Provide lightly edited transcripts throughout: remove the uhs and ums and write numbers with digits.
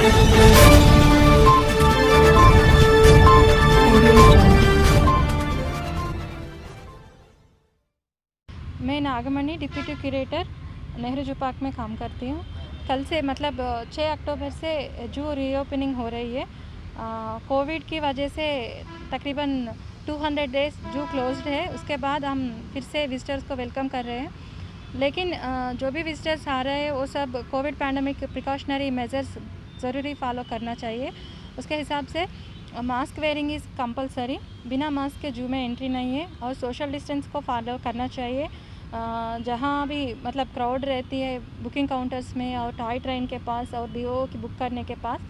मैं नागमणि deputy curator Nehru zoo park में काम करती हूँ। कल से मतलब 6 अक्टूबर से जू रीओपनिंग हो रही है। कोविड की वजह से तकरीबन 200 डेज़ जू क्लोज्ड है। उसके बाद हम फिर से विज़िटर्स को वेलकम कर रहे हैं। लेकिन जो भी विज़िटर्स आ रहे हैं वो सब कोविड पैंडमिक प्रिकॉशनरी मेजर्स ज़रूरी फॉलो करना चाहिए। उसके हिसाब से मास्क वेयरिंग इज़ कंपलसरी। बिना मास्क के जू में एंट्री नहीं है और सोशल डिस्टेंस को फॉलो करना चाहिए। जहाँ भी मतलब क्राउड रहती है बुकिंग काउंटर्स में और टॉय ट्रेन के पास और बीओ की बुक करने के पास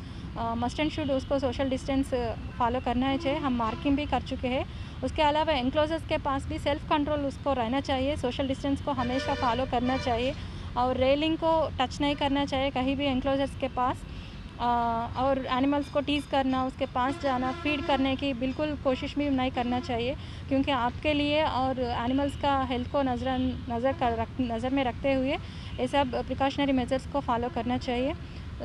मस्ट एंड शुड उसको सोशल डिस्टेंस फॉलो करना है चाहिए। हम मार्किंग भी कर चुके हैं। उसके अलावा एंक्लोजर्स के पास भी सेल्फ़ कंट्रोल उसको रहना चाहिए। सोशल डिस्टेंस को हमेशा फॉलो करना चाहिए और रेलिंग को टच नहीं करना चाहिए कहीं भी एंक्लोजर्स के पास। और एनिमल्स को टीज़ करना, उसके पास जाना, फीड करने की बिल्कुल कोशिश भी नहीं करना चाहिए, क्योंकि आपके लिए और एनिमल्स का हेल्थ को नज़र में रखते हुए ये सब प्रिकॉशनरी मेजर्स को फॉलो करना चाहिए।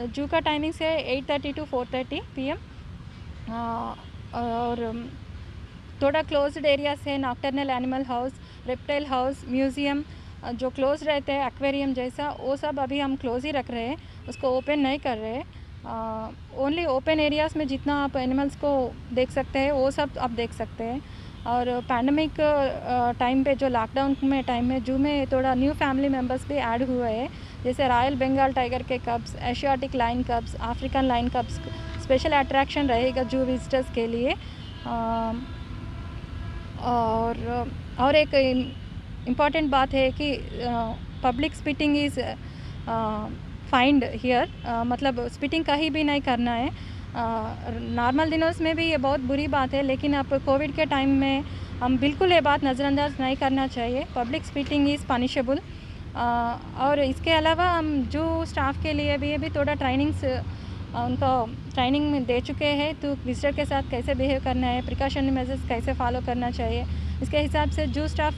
जू का टाइमिंग से 8:30 to 4:30 PM और थोड़ा क्लोज्ड एरियाज है। Nocturnal animal house, reptile house, museum जो क्लोज रहते हैं, एक्वेरियम जैसा, वो सब अभी हम क्लोज ही रख रहे हैं, उसको ओपन नहीं कर रहे हैं। ओनली ओपन एरियाज़ में जितना आप एनिमल्स को देख सकते हैं वो सब आप देख सकते हैं। और पैंडमिक टाइम पे जो लॉकडाउन में टाइम में जू में थोड़ा न्यू फैमिली मेम्बर्स भी ऐड हुए हैं, जैसे रॉयल बंगाल टाइगर के कब्स, Asiatic lion कब्स, African line कब्स। Special attraction रहेगा जू विजिटर्स के लिए। और एक इम्पॉर्टेंट बात है कि public spitting is find here. मतलब स्पीटिंग कहीं भी नहीं करना है। नॉर्मल दिनों में भी ये बहुत बुरी बात है, लेकिन अब कोविड के टाइम में हम बिल्कुल ये बात नज़रअंदाज नहीं करना चाहिए। Public spitting is punishable. और इसके अलावा हम जो स्टाफ के लिए भी अभी थोड़ा ट्रेनिंग्स उनको ट्रेनिंग दे चुके हैं, तो विजिटर के साथ कैसे बिहेव करना है, प्रिकॉशनरी मेजर्स कैसे फॉलो करना चाहिए, इसके हिसाब से जो स्टाफ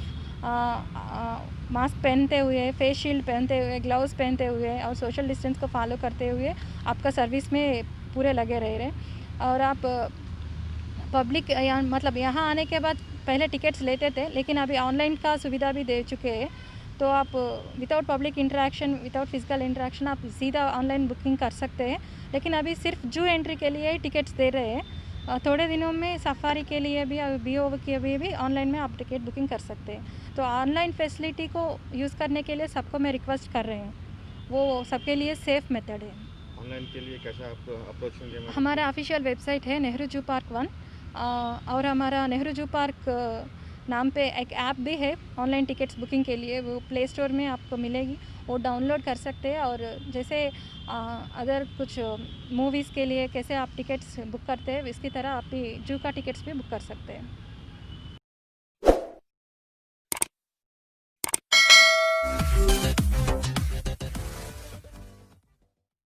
मास्क पहनते हुए, फेस शील्ड पहनते हुए, ग्लव्स पहनते हुए और सोशल डिस्टेंस को फॉलो करते हुए आपका सर्विस में पूरे लगे रह रहे। और आप पब्लिक मतलब यहाँ आने के बाद पहले टिकट्स लेते थे, लेकिन अभी ऑनलाइन का सुविधा भी दे चुके हैं, तो आप without public interaction, without physical interaction आप सीधा ऑनलाइन बुकिंग कर सकते हैं। लेकिन अभी सिर्फ जू एंट्री के लिए ही टिकट्स दे रहे हैं। थोड़े दिनों में सफारी के लिए भी और बीओ के लिए भी ऑनलाइन में आप टिकट बुकिंग कर सकते हैं। तो ऑनलाइन फैसिलिटी को यूज़ करने के लिए सबको मैं रिक्वेस्ट कर रही हूँ, वो सबके लिए सेफ़ मेथड है। ऑनलाइन के लिए कैसा आप अप्रोच होंगे? हमारा ऑफिशियल वेबसाइट है नेहरू जू पार्क 1। और हमारा नेहरू जू पार्क नाम पे एक ऐप भी है ऑनलाइन टिकट्स बुकिंग के लिए, वो प्ले स्टोर में आपको मिलेगी, वो डाउनलोड कर सकते हैं। और जैसे अदर कुछ मूवीज़ के लिए कैसे आप टिकट्स बुक करते हैं, इसकी तरह आप भी जू का टिकट्स भी बुक कर सकते हैं।